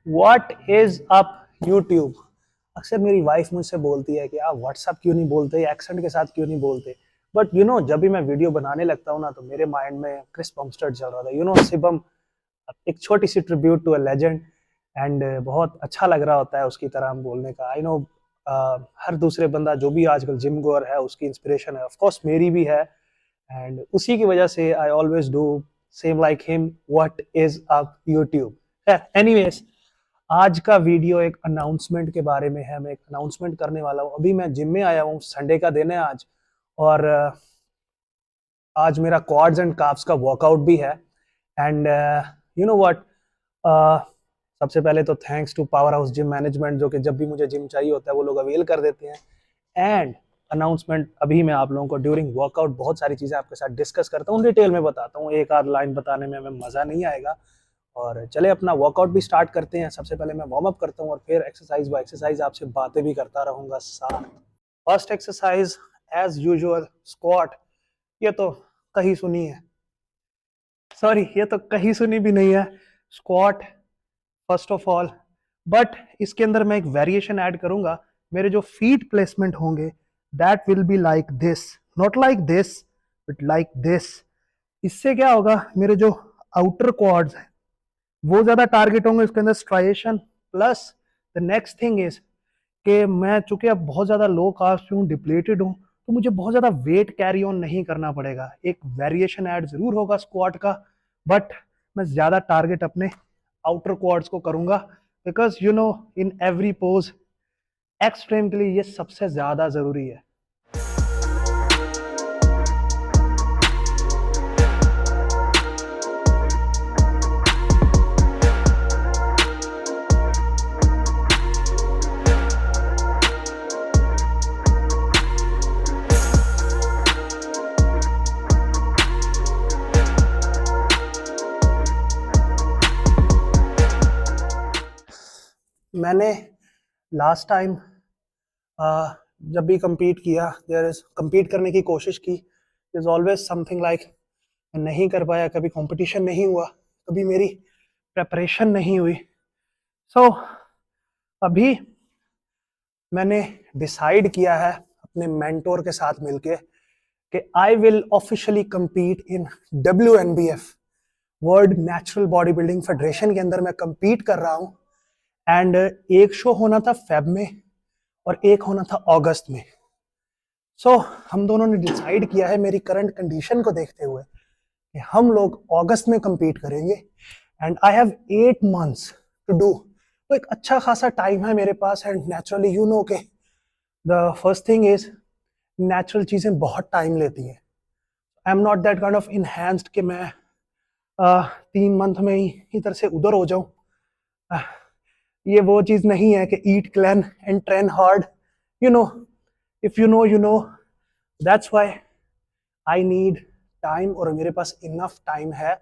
What is up YouTube. अक्सर मेरी wife मुझसे बोलती है कि आप व्हाट्सअप क्यों नहीं बोलते, एक्सेंट के साथ क्यों नहीं बोलते। बट जब भी मैं वीडियो बनाने लगता हूँ ना, तो मेरे माइंड में क्रिस बमस्टर्ड चल रहा था। शिवम, एक छोटी सी tribute to a legend. And बहुत अच्छा लग रहा होता है उसकी तरह हम बोलने का। आई नो हर दूसरे बंदा जो भी आजकल जिम गोअर है उसकी इंस्पिरेशन है, ऑफ कोर्स मेरी भी है। एंड उसी की वजह से I always do same like him, what is up YouTube. Anyways, आज का वीडियो एक अनाउंसमेंट के बारे में है। मैं एक अनाउंसमेंट करने वाला हूँ। अभी मैं जिम में आया हूँ, संडे का दिन है आज। और आज मेरा क्वाड्स एंड काफ्स का वर्कआउट भी है। एंड यू नो व्हाट, सबसे पहले तो thanks to Powerhouse gym management, जो कि जब भी मुझे जिम चाहिए होता है वो लोग अवेल कर देते हैं। एंड अनाउंसमेंट अभी मैं आप लोगों को ड्यूरिंग वर्कआउट बहुत सारी चीज़ें आपके साथ डिस्कस करता हूँ, डिटेल में बताता हूँ। एक आध लाइन बताने में हमें मज़ा नहीं आएगा। और चले अपना वर्कआउट भी स्टार्ट करते हैं। सबसे पहले मैं वार्म अप करता हूँ और फिर एक्सरसाइज बाय एक्सरसाइज आपसे बातें भी करता रहूँगा साथ। First exercise as usual squat. ये तो कहीं सुनी है, सॉरी ये तो कहीं सुनी भी नहीं है, squat first of all. But इसके अंदर मैं एक वेरिएशन ऐड करूंगा। मेरे जो फीट प्लेसमेंट होंगे that will be like this, not like this but like this. इससे क्या होगा, मेरे जो आउटर क्वाड्स हैं वो ज्यादा टारगेट होंगे इसके अंदर, striation. Plus the next thing is कि मैं चूंकि अब बहुत ज्यादा लो कास्ट हूँ, डिप्लेटेड हूँ, तो मुझे बहुत ज्यादा वेट कैरी ऑन नहीं करना पड़ेगा। एक वेरिएशन ऐड जरूर होगा स्क्वाट का, बट मैं ज्यादा टारगेट अपने आउटर क्वाड्स को करूंगा। Because in every pose extreme के लिए ये सबसे ज्यादा जरूरी है। मैंने लास्ट टाइम जब भी compete किया, compete करने की कोशिश की, there's always something like नहीं कर पाया, कभी कंपटीशन नहीं हुआ, कभी मेरी प्रेपरेशन नहीं हुई। सो अभी मैंने डिसाइड किया है अपने मेंटोर के साथ मिलके कि I will officially compete in WNBF, world natural body building federation के अंदर मैं compete कर रहा हूँ। एंड एक शो होना था फेब में और एक होना था अगस्त में। सो हम दोनों ने डिसाइड किया है, मेरी करंट कंडीशन को देखते हुए, कि हम लोग अगस्त में compete करेंगे। And I have 8 months to do. तो एक अच्छा खासा टाइम है मेरे पास। एंड नेचुरली के the first thing is, natural चीज़ें बहुत टाइम लेती हैं। I am not that kind of enhanced कि मैं 3 मंथ में ही इधर से उधर हो जाऊं। ये वो चीज़ नहीं है कि eat clean and train hard. You know if you know that's why I need time, और मेरे पास इनफ टाइम है।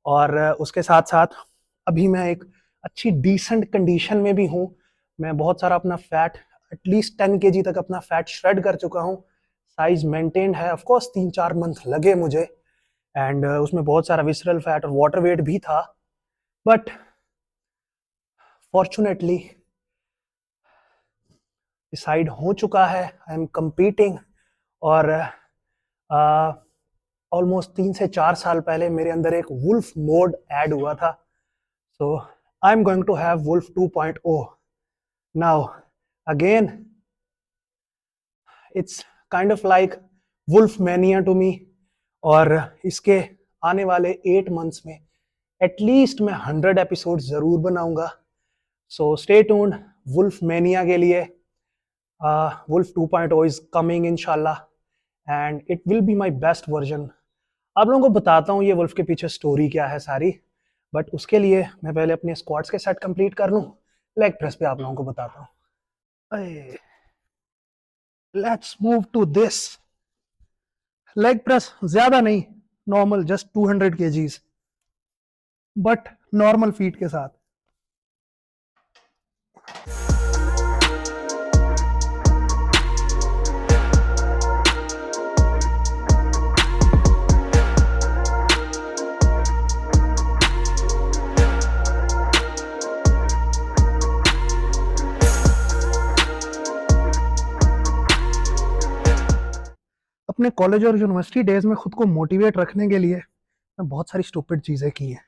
और उसके साथ साथ अभी मैं एक अच्छी डिसेंट कंडीशन में भी हूँ। मैं बहुत सारा अपना फैट, एटलीस्ट 10 kg तक अपना फैट श्रेड कर चुका हूँ। साइज मेंटेन्ड है। ऑफ कोर्स 3-4 मंथ लगे मुझे। एंड उसमें बहुत सारा विसरल फैट और वाटर वेट भी था। बट फॉर्चुनेटली डिसाइड हो चुका है, आई एम कंपीटिंग। और ऑलमोस्ट 3 से 4 साल पहले मेरे अंदर एक वुल्फ मोड ऐड हुआ था। So I am going to have wolf 2.0 now again. It's kind of like wolf mania to me. और इसके आने वाले 8 मंथ्स में एटलीस्ट मैं 100 एपिसोड जरूर बनाऊंगा। So stay tuned Wolf Mania के लिए। वुल्फ 2.0 इज कमिंग इंशाल्लाह, and it will be my best version. आप लोगों को बताता हूँ ये वुल्फ के पीछे स्टोरी क्या है सारी। बट उसके लिए मैं पहले अपने स्क्वाट्स के सेट कंप्लीट कर लूँ। लेग प्रेस पे आप लोगों को बताता हूँ। Let's move to this leg press. ज्यादा नहीं, normal, just 200 kgs, but normal feet के साथ। अपने कॉलेज और यूनिवर्सिटी डेज में खुद को मोटिवेट रखने के लिए मैं बहुत सारी स्टूपिड चीज़ें की हैं,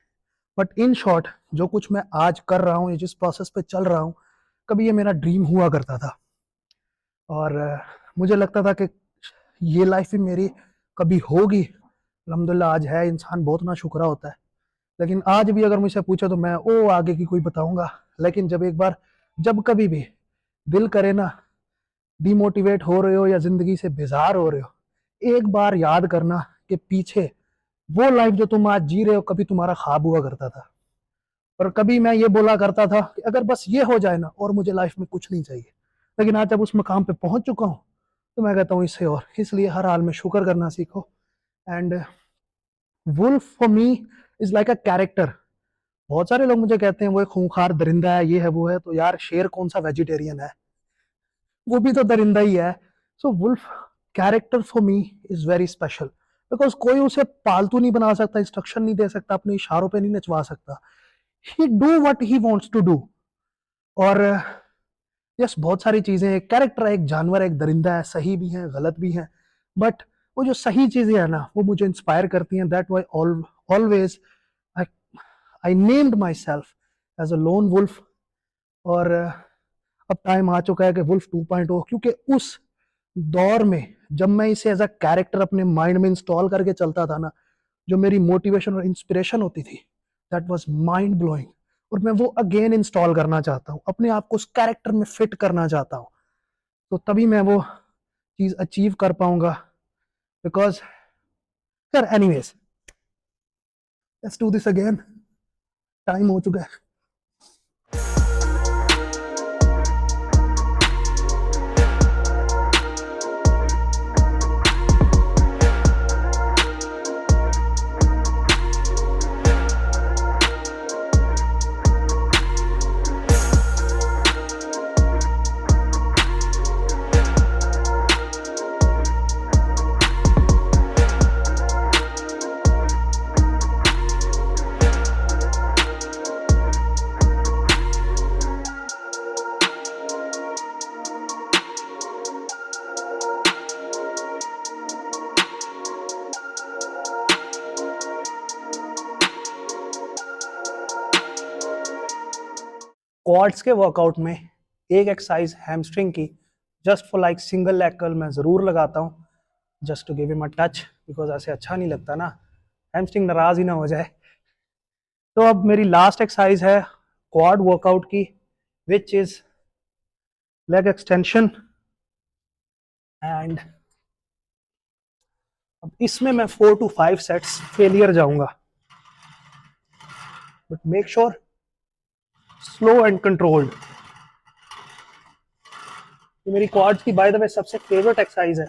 बट इन शॉर्ट जो कुछ मैं आज कर रहा हूँ, जिस प्रोसेस पे चल रहा हूँ, कभी ये मेरा ड्रीम हुआ करता था। और मुझे लगता था कि ये लाइफ भी मेरी कभी होगी। अल्हम्दुलिल्लाह आज है, इंसान बहुत ना शुक्रा होता है। लेकिन आज भी अगर मुझसे पूछो तो मैं आगे की कोई बताऊंगा। लेकिन जब कभी भी दिल करे ना, डिमोटिवेट हो रहे हो या जिंदगी से बेजार हो रहे हो, एक बार याद करना कि पीछे वो लाइफ जो तुम आज जी रहे हो कभी तुम्हारा ख्वाब हुआ करता था। और कभी मैं ये बोला करता था कि अगर बस ये हो जाए ना, और मुझे लाइफ में कुछ नहीं चाहिए। लेकिन आज जब उस मकाम पे पहुंच चुका हूं तो मैं कहता हूँ इससे और, इसलिए हर हाल में शुक्र करना सीखो। And Wolf for me is like a character. बहुत सारे लोग मुझे कहते हैं वो एक खूंखार दरिंदा है, ये है वो है। तो यार शेर कौन सा वेजिटेरियन है, वो भी तो दरिंदा ही है। So wolf character for me is very special, because कोई उसे पालतू नहीं बना सकता, इंस्ट्रक्शन नहीं दे सकता, अपने इशारों पे नहीं नचवा सकता। He do what he wants to do. और यस, बहुत सारी चीजें, एक कैरेक्टर है, एक जानवर है, एक दरिंदा है, सही भी है गलत भी है, बट वो जो सही चीजें है ना वो मुझे इंस्पायर करती हैं। That why always I I named myself as a lone wolf. और अब टाइम आ चुका है कि वुल्फ 2.0, क्योंकि उस दौर में जब मैं इसे एज अ कैरेक्टर अपने माइंड में इंस्टॉल करके चलता था ना, जो मेरी मोटिवेशन और इंस्पिरेशन होती थी, दैट वाज माइंड ब्लोइंग। और मैं वो अगेन इंस्टॉल करना चाहता हूँ, अपने आप को उस कैरेक्टर में फिट करना चाहता हूँ। तो तभी मैं वो चीज़ अचीव कर पाऊंगा। Because sir anyways, let's do this again, time हो चुका है। क्वाड्स के वर्कआउट में एक एक्सरसाइज हैमस्ट्रिंग की, just for like single leg curl मैं ज़रूर लगाता हूँ, just to give him a touch, because ऐसे अच्छा नहीं लगता ना, हैमस्ट्रिंग नाराज़ ही ना हो जाए। तो अब मेरी लास्ट एक्सरसाइज है क्वाड वर्कआउट की, which is leg extension. And अब इसमें मैं 4 to 5 सेट्स फेलियर जाऊंगा, but make sure slow and controlled. ये मेरी क्वाड्स की बाय द वे सबसे फेवरेट एक्सरसाइज है।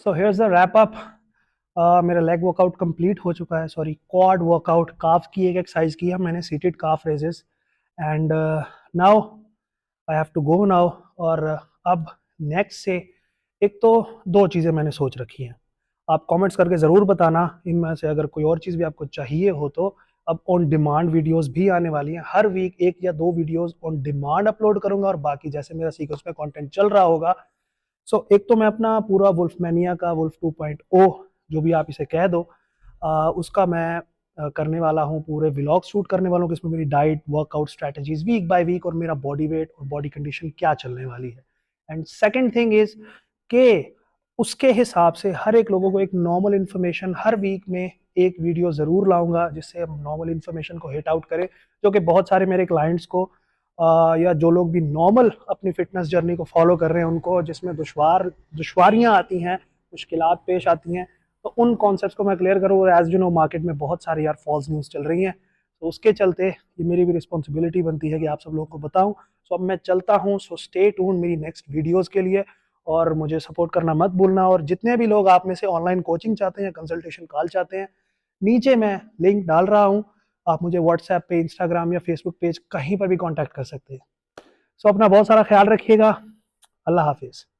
So here's the wrap up. मेरा लेग वर्कआउट कंप्लीट हो चुका है, सॉरी क्वाड वर्कआउट, काफ की एक एक्सरसाइज की है मैंने, seated calf raises. And now I have to go now. और अब नेक्स्ट से एक तो दो चीज़ें मैंने सोच रखी हैं, आप कमेंट्स करके ज़रूर बताना इनमें से अगर कोई और चीज़ भी आपको चाहिए हो तो। अब ऑन डिमांड वीडियोस भी आने वाली हैं, हर वीक एक या दो वीडियोस ऑन डिमांड अपलोड करूंगा, और बाकी जैसे मेरा सीक्वेंस में कंटेंट चल रहा होगा। सो एक तो मैं अपना पूरा वुल्फमैनिया का वुल्फ 2.0, जो भी आप इसे कह दो, उसका मैं करने वाला हूँ, पूरे व्लॉग शूट करने वाला हूँ, इसमें मेरी diet, workout strategies week by week, और मेरा बॉडी वेट और बॉडी कंडीशन क्या चलने वाली है। एंड सेकंड थिंग इज कि उसके हिसाब से हर एक लोगों को एक नॉर्मल इन्फॉर्मेशन हर वीक में एक वीडियो ज़रूर लाऊंगा, जिससे हम नॉर्मल इन्फॉर्मेशन को हिट आउट करें, जो कि बहुत सारे मेरे क्लाइंट्स को या जो लोग भी नॉर्मल अपनी फिटनेस जर्नी को फॉलो कर रहे हैं उनको, जिसमें दुश्वारियाँ आती हैं, मुश्किलात पेश आती हैं, तो उन कॉन्सेप्ट्स को मैं क्लियर करूँ। एज यू नो मार्केट में बहुत सारी यार फॉल्स न्यूज़ चल रही हैं, तो उसके चलते ये मेरी भी रिस्पॉन्सिबिलिटी बनती है कि आप सब लोगों को बताऊं। सो अब मैं चलता हूं, सो स्टे ट्यून मेरी नेक्स्ट वीडियोस के लिए, और मुझे सपोर्ट करना मत भूलना। और जितने भी लोग आप में से ऑनलाइन कोचिंग चाहते हैं, कंसल्टेशन कॉल चाहते हैं, नीचे मैं लिंक डाल रहा हूं, आप मुझे व्हाट्सएप पे, इंस्टाग्राम या फेसबुक पेज कहीं पर भी कॉन्टैक्ट कर सकते हैं। सो अपना बहुत सारा ख्याल रखिएगा। अल्लाह हाफिज़।